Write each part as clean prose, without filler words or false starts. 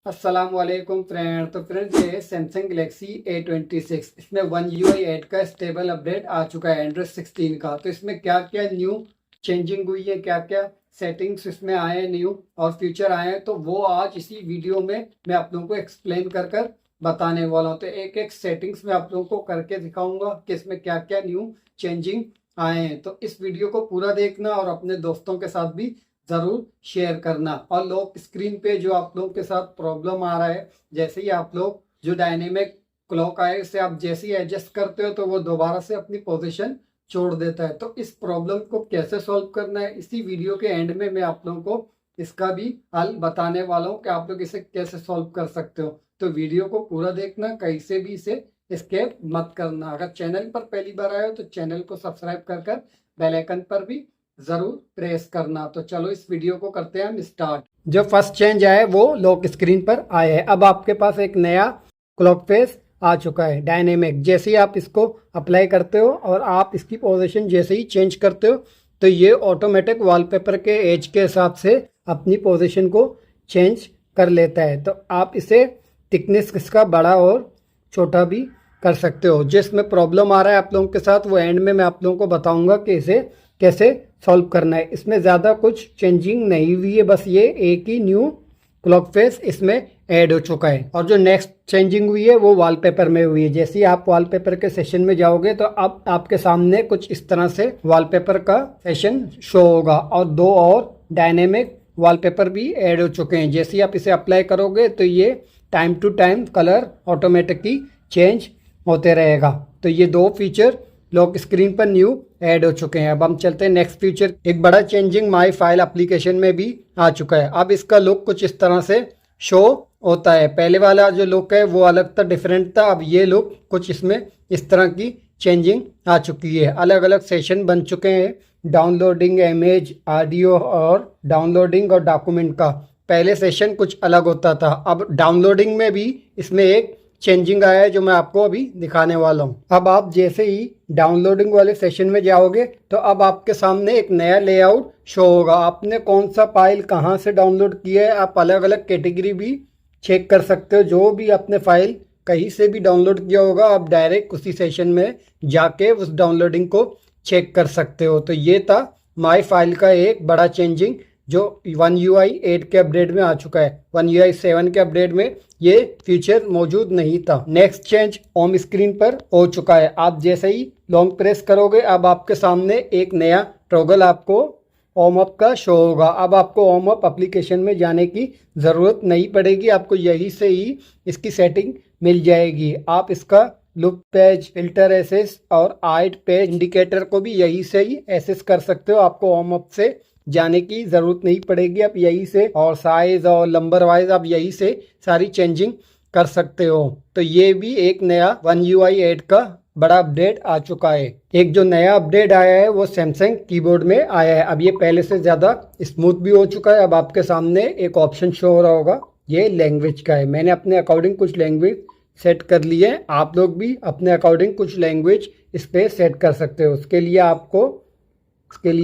अस्सलाम वालेकुम फ्रेंड। तो फ्रेंड ये सैमसंग गैलेक्सी A26 इसमें वन UI 8 का स्टेबल अपडेट आ चुका है एंड्रॉइड 16 का। तो इसमें क्या क्या न्यू चेंजिंग हुई है, क्या क्या सेटिंग्स इसमें आए हैं न्यू और फीचर आए हैं, तो वो आज इसी वीडियो में मैं आप लोगों को एक्सप्लेन कर कर बताने वाला हूँ। तो एक एक सेटिंग्स में आप लोगों को करके दिखाऊंगा कि इसमें क्या क्या न्यू चेंजिंग आए हैं। तो इस वीडियो को पूरा देखना और अपने दोस्तों के साथ भी जरूर शेयर करना। और लॉक स्क्रीन पे जो आप लोग के साथ प्रॉब्लम आ रहा है, जैसे ही आप लोग जो डायनेमिक क्लॉक आए से आप जैसे ही एडजस्ट करते हो तो वो दोबारा से अपनी पोजीशन छोड़ देता है। तो इस प्रॉब्लम को कैसे सॉल्व करना है इसी वीडियो के एंड में मैं आप लोगों को इसका भी हल बताने वाला हूँ कि आप लोग इसे कैसे सॉल्व कर सकते हो। तो वीडियो को पूरा देखना, कहीं से भी इसे स्किप मत करना। अगर चैनल पर पहली बार आए हो तो चैनल को सब्सक्राइब कर बेल आइकन पर भी जरूर प्रेस करना। तो चलो इस वीडियो को करते हैं हम स्टार्ट। जो फर्स्ट चेंज आया है वो लॉक स्क्रीन पर आया है। अब आपके पास एक नया क्लॉक फेस आ चुका है डायनेमिक। जैसे ही आप इसको अप्लाई करते हो और आप इसकी पोजीशन जैसे ही चेंज करते हो तो ये ऑटोमेटिक वॉलपेपर के एज के हिसाब से अपनी पोजीशन को चेंज कर लेता है। तो आप इसे थिकनेस इसका बड़ा और छोटा भी कर सकते हो। जिसमें प्रॉब्लम आ रहा है आप लोगों के साथ वो एंड में मैं आप लोगों को बताऊंगा कि इसे कैसे सॉल्व करना है। इसमें ज़्यादा कुछ चेंजिंग नहीं हुई है, बस ये एक ही न्यू क्लॉक फेस इसमें ऐड हो चुका है। और जो नेक्स्ट चेंजिंग हुई है वो वॉलपेपर में हुई है। जैसे ही आप वॉलपेपर के सेशन में जाओगे तो अब आपके सामने कुछ इस तरह से वॉलपेपर का सेशन शो होगा और दो और डायनेमिक वॉलपेपर भी ऐड हो चुके हैं। जैसे ही आप इसे अप्लाई करोगे तो ये time to time colour automatically change होते रहेगा। तो ये दो फीचर लॉक स्क्रीन पर न्यू ऐड हो चुके हैं। अब हम चलते हैं नेक्स्ट फीचर। एक बड़ा चेंजिंग माई फाइल एप्लीकेशन में भी आ चुका है। अब इसका लुक कुछ इस तरह से शो होता है। पहले वाला जो लुक है वो अलग था, डिफरेंट था। अब ये लुक कुछ इसमें इस तरह की चेंजिंग आ चुकी है। अलग अलग सेशन बन चुके हैं, डाउनलोडिंग इमेज, ऑडियो और डाउनलोडिंग और डॉक्यूमेंट का। पहले सेशन कुछ अलग होता था, अब डाउनलोडिंग में भी इसमें एक चेंजिंग आया है जो मैं आपको अभी दिखाने वाला हूँ। अब आप जैसे ही डाउनलोडिंग वाले सेशन में जाओगे तो अब आपके सामने एक नया लेआउट शो होगा। आपने कौन सा फाइल कहाँ से डाउनलोड किया है, आप अलग अलग कैटेगरी भी चेक कर सकते हो। जो भी आपने फाइल कहीं से भी डाउनलोड किया होगा आप डायरेक्ट उसी सेशन में जाके उस डाउनलोडिंग को चेक कर सकते हो। तो ये था माई फाइल का एक बड़ा चेंजिंग जो वन UI 8 के अपडेट में आ चुका है। वन UI 7 के अपडेट में ये फीचर मौजूद नहीं था। नेक्स्ट चेंज होम स्क्रीन पर हो चुका है। आप जैसे ही लॉन्ग प्रेस करोगे अब आपके सामने एक नया टॉगल आपको होम अप का शो होगा। अब आपको होम अप एप्लीकेशन में जाने की ज़रूरत नहीं पड़ेगी, आपको यहीं से ही इसकी सेटिंग मिल जाएगी। आप इसका लुक पेज, फिल्टर एसेस और आइट पेज इंडिकेटर को भी यहीं से ही एसेस कर सकते हो। आपको होम अप से जाने की ज़रूरत नहीं पड़ेगी, आप यहीं से, और साइज और नंबर वाइज आप यहीं से सारी चेंजिंग कर सकते हो। तो ये भी एक नया वन UI 8 का बड़ा अपडेट आ चुका है। एक जो नया अपडेट आया है वो सैमसंग कीबोर्ड में आया है। अब ये पहले से ज़्यादा स्मूथ भी हो चुका है। अब आपके सामने एक ऑप्शन शो हो रहा होगा, ये लैंग्वेज का है। मैंने अपने अकॉर्डिंग कुछ लैंग्वेज सेट कर लिए हैं, आप लोग भी अपने अकॉर्डिंग कुछ लैंग्वेज इस पर सेट कर सकते हो। उसके लिए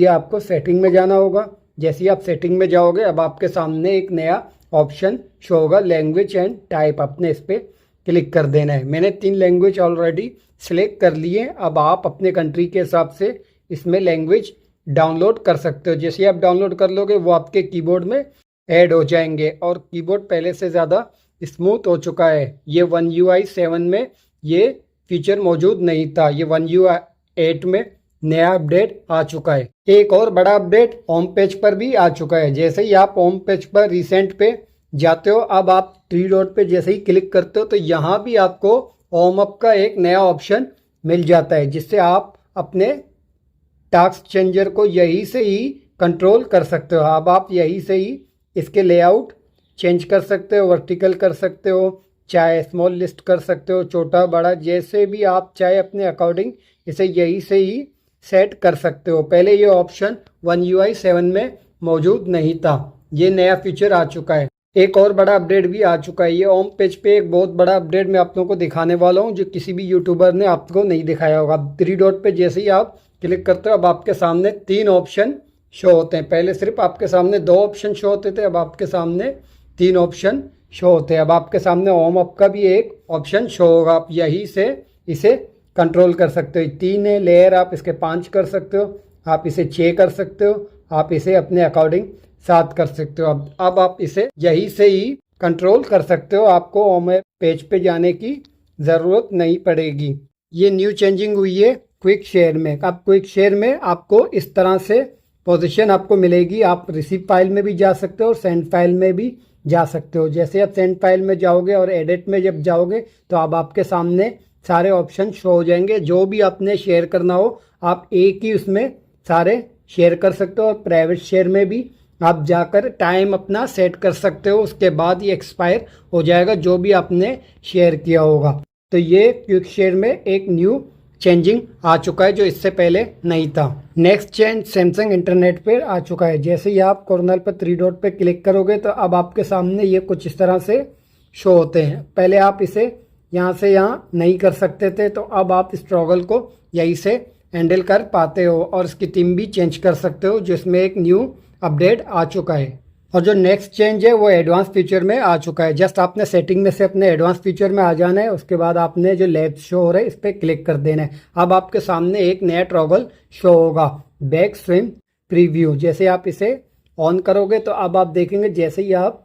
आपको सेटिंग में जाना होगा। जैसे ही आप सेटिंग में जाओगे अब आपके सामने एक नया ऑप्शन शो होगा, लैंग्वेज एंड टाइप। आपने इस पर क्लिक कर देना है। मैंने 3 लैंग्वेज ऑलरेडी सिलेक्ट कर लिए। अब आप अपने कंट्री के हिसाब से इसमें लैंग्वेज डाउनलोड कर सकते हो। जैसे ही आप डाउनलोड कर लोगे वो आपके कीबोर्ड में ऐड हो जाएंगे और कीबोर्ड पहले से ज़्यादा स्मूथ हो चुका है। ये वन UI 7 में ये फीचर मौजूद नहीं था, ये वन UI 8 में नया अपडेट आ चुका है। एक और बड़ा अपडेट होम पेज पर भी आ चुका है। जैसे ही आप होम पेज पर रिसेंट पे जाते हो, अब आप 3 डॉट पे जैसे ही क्लिक करते हो तो यहाँ भी आपको होम अप का एक नया ऑप्शन मिल जाता है, जिससे आप अपने टास्क चेंजर को यहीं से ही कंट्रोल कर सकते हो। अब आप यहीं से ही इसके लेआउट चेंज कर सकते हो, वर्टिकल कर सकते हो, चाहे स्मॉल लिस्ट कर सकते हो, छोटा बड़ा जैसे भी आप चाहे अपने अकॉर्डिंग इसे यहीं से ही सेट कर सकते हो। पहले ये ऑप्शन वन UI 7 में मौजूद नहीं था, ये नया फीचर आ चुका है। एक और बड़ा अपडेट भी आ चुका है। ये होम पेज पे एक बहुत बड़ा अपडेट मैं आप लोगों को दिखाने वाला हूँ जो किसी भी यूट्यूबर ने आपको नहीं दिखाया होगा। 3 डॉट पे जैसे ही आप क्लिक करते हो अब आपके सामने 3 ऑप्शन शो होते हैं। पहले सिर्फ आपके सामने 2 ऑप्शन शो होते थे, अब आपके सामने 3 ऑप्शन शो होते हैं। अब आपके सामने होम अप का भी एक ऑप्शन शो होगा, आप यही से इसे कंट्रोल कर सकते हो। 3 लेयर, आप इसके 5 कर सकते हो, आप इसे 6 कर सकते हो, आप इसे अपने अकॉर्डिंग 7 कर सकते हो। अब आप इसे यही से ही कंट्रोल कर सकते हो, आपको होम पेज पे जाने की ज़रूरत नहीं पड़ेगी। ये न्यू चेंजिंग हुई है क्विक शेयर में। अब क्विक शेयर में आपको इस तरह से पोजीशन आपको मिलेगी, आप रिसीव फाइल में भी जा सकते हो और सेंड फाइल में भी जा सकते हो। जैसे आप सेंड फाइल में जाओगे और एडिट में जब जाओगे तो अब आपके सामने सारे ऑप्शन शो हो जाएंगे। जो भी आपने शेयर करना हो आप एक ही उसमें सारे शेयर कर सकते हो, और प्राइवेट शेयर में भी आप जाकर टाइम अपना सेट कर सकते हो, उसके बाद ये एक्सपायर हो जाएगा जो भी आपने शेयर किया होगा। तो ये क्विक शेयर में एक न्यू चेंजिंग आ चुका है जो इससे पहले नहीं था। नेक्स्ट चेंज सैमसंग इंटरनेट पे आ चुका है। जैसे ही आप कॉर्नर पर 3 डॉट पे क्लिक करोगे तो अब आपके सामने ये कुछ इस तरह से शो होते हैं। पहले आप इसे यहाँ से यहाँ नहीं कर सकते थे, तो अब आप इस टॉगल को यहीं से हैंडल कर पाते हो और इसकी थीम भी चेंज कर सकते हो, जिसमें एक न्यू अपडेट आ चुका है। और जो नेक्स्ट चेंज है वो एडवांस फीचर में आ चुका है। जस्ट आपने सेटिंग में से अपने एडवांस फीचर में आ जाना है, उसके बाद आपने जो लेफ्ट शो हो रहा है इस पर क्लिक कर देना है। अब आपके सामने एक नया टॉगल शो होगा, बैक स्विम प्रीव्यू। जैसे आप इसे ऑन करोगे तो अब आप देखेंगे जैसे ही आप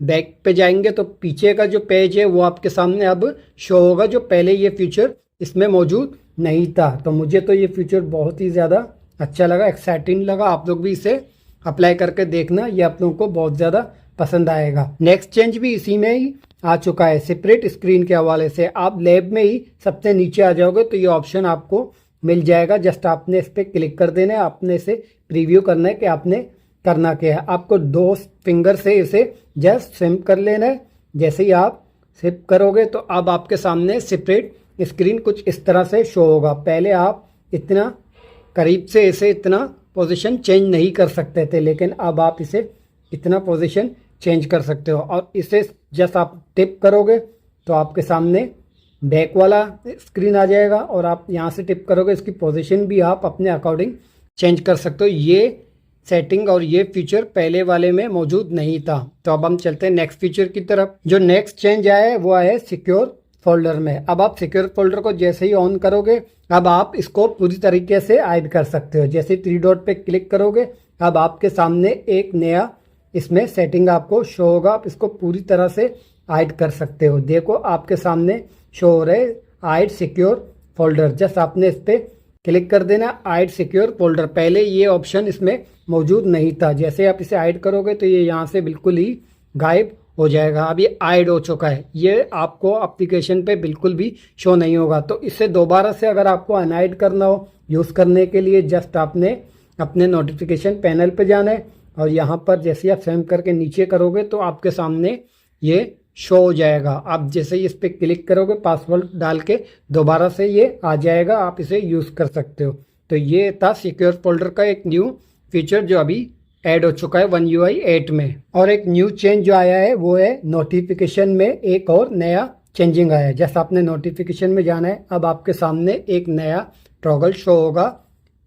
बैक पे जाएंगे तो पीछे का जो पेज है वो आपके सामने अब शो होगा, जो पहले ये फीचर इसमें मौजूद नहीं था। तो मुझे तो ये फीचर बहुत ही ज़्यादा अच्छा लगा, एक्साइटिंग लगा। आप लोग भी इसे अप्लाई करके देखना, ये आप लोगों को बहुत ज़्यादा पसंद आएगा। नेक्स्ट चेंज भी इसी में ही आ चुका है, सेपरेट स्क्रीन के हवाले से। आप लैब में ही सबसे नीचे आ जाओगे तो ये ऑप्शन आपको मिल जाएगा। जस्ट आपने इस पर क्लिक कर देना है, आपने इसे प्रीव्यू करना है कि आपने करना क्या है। आपको 2 फिंगर से इसे जस्ट स्विप कर लेना है। जैसे ही आप स्विप करोगे तो अब आपके सामने सेपरेट स्क्रीन कुछ इस तरह से शो होगा। पहले आप इतना करीब से इसे इतना पोजीशन चेंज नहीं कर सकते थे, लेकिन अब आप इसे इतना पोजीशन चेंज कर सकते हो। और इसे जस्ट आप टिप करोगे तो आपके सामने बैक वाला स्क्रीन आ जाएगा, और आप यहाँ से टिप करोगे इसकी पोजीशन भी आप अपने अकॉर्डिंग चेंज कर सकते हो। ये सेटिंग और ये फीचर पहले वाले में मौजूद नहीं था। तो अब हम चलते हैं नेक्स्ट फीचर की तरफ। जो नेक्स्ट चेंज आया है वो आया है सिक्योर फोल्डर में। अब आप सिक्योर फोल्डर को जैसे ही ऑन करोगे अब आप इसको पूरी तरीके से हाइड कर सकते हो। जैसे 3 डॉट पे क्लिक करोगे अब आपके सामने एक नया इसमें सेटिंग आपको शो होगा, आप इसको पूरी तरह से हाइड कर सकते हो। देखो आपके सामने शो हो रहे हाइड सिक्योर फोल्डर, जस्ट आपने इस पर क्लिक कर देना, हाइड सिक्योर फोल्डर। पहले ये ऑप्शन इसमें मौजूद नहीं था। जैसे आप इसे हाइड करोगे तो ये यहाँ से बिल्कुल ही गायब हो जाएगा। अब ये हाइड हो चुका है, ये आपको एप्लीकेशन पे बिल्कुल भी शो नहीं होगा। तो इसे दोबारा से अगर आपको अनहाइड करना हो यूज़ करने के लिए, जस्ट आपने अपने नोटिफिकेशन पैनल पे जाना है और यहाँ पर जैसे आप स्वैप करके नीचे करोगे तो आपके सामने ये शो हो जाएगा। आप जैसे ही इस पर क्लिक करोगे पासवर्ड डाल के दोबारा से ये आ जाएगा, आप इसे यूज़ कर सकते हो। तो ये था सिक्योर फोल्डर का एक न्यू फीचर जो अभी ऐड हो चुका है One UI 8 में। और एक न्यू चेंज जो आया है वो है नोटिफिकेशन में एक और नया चेंजिंग आया है। जैसे आपने नोटिफिकेशन में जाना है अब आपके सामने एक नया टॉगल शो होगा,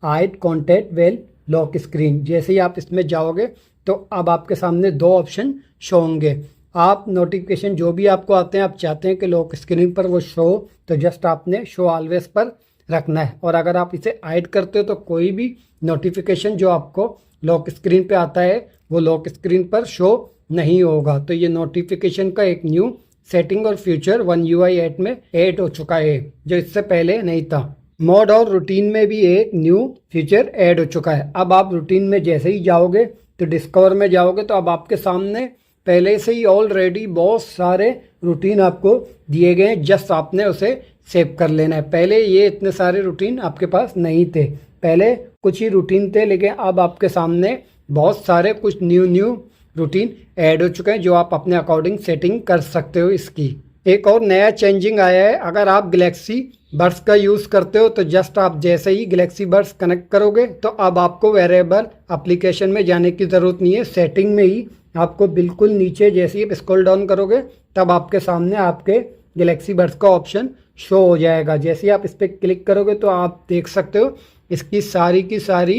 hide contact well lock screen. जैसे ही आप इसमें जाओगे तो अब आपके सामने 2 ऑप्शन शो होंगे। आप नोटिफिकेशन जो भी आपको आते हैं आप चाहते हैं कि लॉक स्क्रीन पर वो शो, तो जस्ट आपने शो ऑलवेज पर रखना है। और अगर आप इसे हाइड करते हो तो कोई भी नोटिफिकेशन जो आपको लॉक स्क्रीन पे आता है वो लॉक स्क्रीन पर शो नहीं होगा। तो ये नोटिफिकेशन का एक न्यू सेटिंग और फीचर One UI 8 में ऐड हो चुका है जो इससे पहले नहीं था। मोड और रूटीन में भी एक न्यू फीचर ऐड हो चुका है। अब आप रूटीन में जैसे ही जाओगे तो डिस्कवर में जाओगे तो अब आपके सामने पहले से ही ऑलरेडी बहुत सारे रूटीन आपको दिए गए हैं, जस्ट आपने उसे सेव कर लेना है। पहले ये इतने सारे रूटीन आपके पास नहीं थे, पहले कुछ ही रूटीन थे, लेकिन अब आपके सामने बहुत सारे कुछ न्यू रूटीन ऐड हो चुके हैं जो आप अपने अकॉर्डिंग सेटिंग कर सकते हो। इसकी एक और नया चेंजिंग आया है, अगर आप गैलेक्सी बड्स का यूज़ करते हो तो जस्ट आप जैसे ही गैलेक्सी बड्स कनेक्ट करोगे तो अब आपको वेरिएबल एप्लीकेशन में जाने की ज़रूरत नहीं है। सेटिंग में ही आपको बिल्कुल नीचे जैसे ही स्क्रॉल डाउन करोगे तब आपके सामने आपके गैलेक्सी बड्स का ऑप्शन शो हो जाएगा। जैसे ही आप इस पर क्लिक करोगे तो आप देख सकते हो इसकी सारी की सारी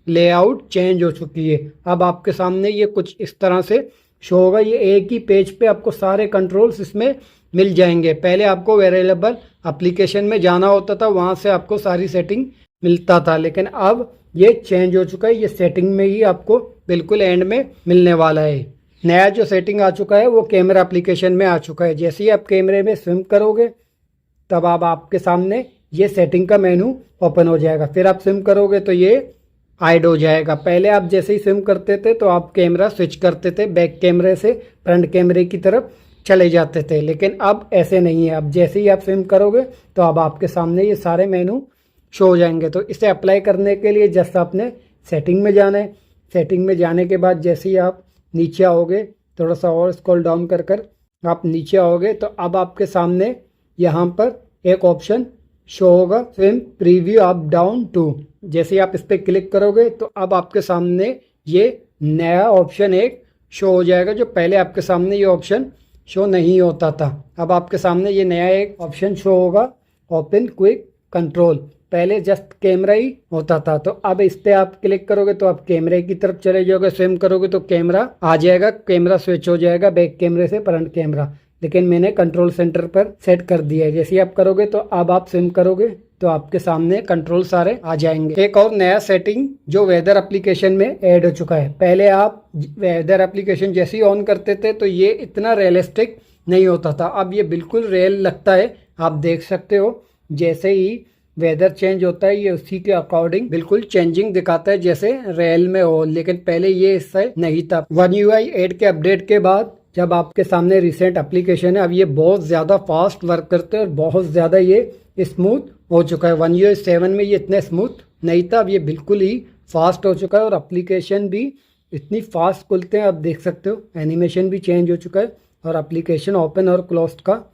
लेआउट चेंज हो चुकी है। अब आपके सामने ये कुछ इस तरह से शो होगा। ये एक ही पेज पे आपको सारे कंट्रोल्स इसमें मिल जाएंगे। पहले आपको वेरिएबल एप्लीकेशन में जाना होता था, वहाँ से आपको सारी सेटिंग मिलता था, लेकिन अब ये चेंज हो चुका है। ये सेटिंग में ही आपको बिल्कुल एंड में मिलने वाला है। नया जो सेटिंग आ चुका है वो कैमरा एप्लीकेशन में आ चुका है। जैसे ही आप कैमरे में स्विम करोगे तब आप आपके सामने ये सेटिंग का मेनू ओपन हो जाएगा। फिर आप स्विम करोगे तो ये हाइड हो जाएगा। पहले आप जैसे ही स्विम करते थे तो आप कैमरा स्विच करते थे, बैक कैमरे से फ्रंट कैमरे की तरफ चले जाते थे, लेकिन अब ऐसे नहीं है। अब जैसे ही आप स्विम करोगे तो अब आपके सामने ये सारे मेनू शो हो जाएंगे। तो इसे अप्लाई करने के लिए जस्ट आपने सेटिंग में जाना है। सेटिंग में जाने के बाद जैसे ही आप नीचे आओगे, थोड़ा सा और स्क्रॉल डाउन कर कर आप नीचे आओगे तो अब आपके सामने यहाँ पर एक ऑप्शन शो होगा, swim preview up down to. जैसे ही आप इस पर क्लिक करोगे तो अब आपके सामने ये नया ऑप्शन एक शो हो जाएगा, जो पहले आपके सामने ये ऑप्शन शो नहीं होता था। अब आपके सामने ये नया एक ऑप्शन शो होगा, ओपन क्विक कंट्रोल। पहले जस्ट कैमरा ही होता था, तो अब इस पे आप क्लिक करोगे तो आप कैमरे की तरफ चले जाओगे। स्विम करोगे तो कैमरा आ जाएगा, कैमरा स्विच हो जाएगा बैक कैमरे से फ्रंट कैमरा। लेकिन मैंने कंट्रोल सेंटर पर सेट कर दिया है। जैसे ही आप करोगे तो अब आप स्विम करोगे तो आपके सामने कंट्रोल सारे आ जाएंगे। एक और नया सेटिंग जो वेदर एप्लीकेशन में ऐड हो चुका है। पहले आप वेदर एप्लीकेशन जैसे ही ऑन करते थे तो ये इतना रियलिस्टिक नहीं होता था, अब ये बिल्कुल रियल लगता है। आप देख सकते हो जैसे ही वेदर चेंज होता है ये उसी के अकॉर्डिंग बिल्कुल चेंजिंग दिखाता है, जैसे रियल में हो। लेकिन पहले ये इससे नहीं था। वन UI 8 के अपडेट के बाद जब आपके सामने रिसेंट एप्लीकेशन है, अब ये बहुत ज़्यादा फास्ट वर्क करते हैं और बहुत ज़्यादा ये स्मूथ हो चुका है। वन UI 7 में ये इतना स्मूथ नहीं था, अब ये बिल्कुल ही फास्ट हो चुका है और एप्लीकेशन भी इतनी फास्ट खुलते हैं। आप देख सकते हो एनिमेशन भी चेंज हो चुका है और एप्लीकेशन ओपन और क्लोज का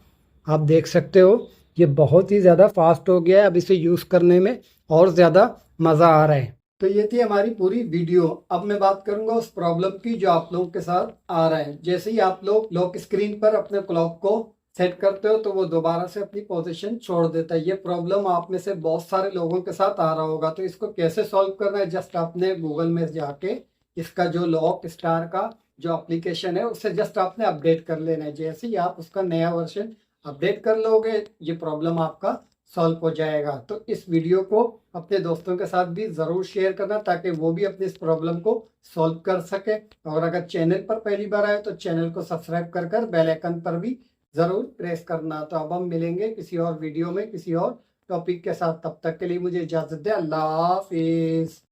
आप देख सकते हो ये बहुत ही ज़्यादा फास्ट हो गया है। अब इसे यूज़ करने में और ज़्यादा मज़ा आ रहा है। तो ये थी हमारी पूरी वीडियो। अब मैं बात करूंगा उस प्रॉब्लम की जो आप लोगों के साथ आ रहा है। जैसे ही आप लोग लॉक स्क्रीन पर अपने क्लॉक को सेट करते हो तो वो दोबारा से अपनी पोजीशन छोड़ देता है। ये प्रॉब्लम आप में से बहुत सारे लोगों के साथ आ रहा होगा। तो इसको कैसे सॉल्व करना है, जस्ट आपने गूगल में जाके इसका जो लॉक स्टार का जो एप्लीकेशन है उससे जस्ट आपने अपडेट कर लेना है। जैसे ही आप उसका नया वर्जन अपडेट कर लोगे ये प्रॉब्लम आपका सॉल्व हो जाएगा। तो इस वीडियो को अपने दोस्तों के साथ भी ज़रूर शेयर करना ताकि वो भी अपनी इस प्रॉब्लम को सॉल्व कर सके। और अगर चैनल पर पहली बार आए तो चैनल को सब्सक्राइब कर कर बेल आइकन पर भी ज़रूर प्रेस करना। तो अब हम मिलेंगे किसी और वीडियो में किसी और टॉपिक के साथ। तब तक के लिए मुझे इजाज़त दें। अल्लाह हाफिज़।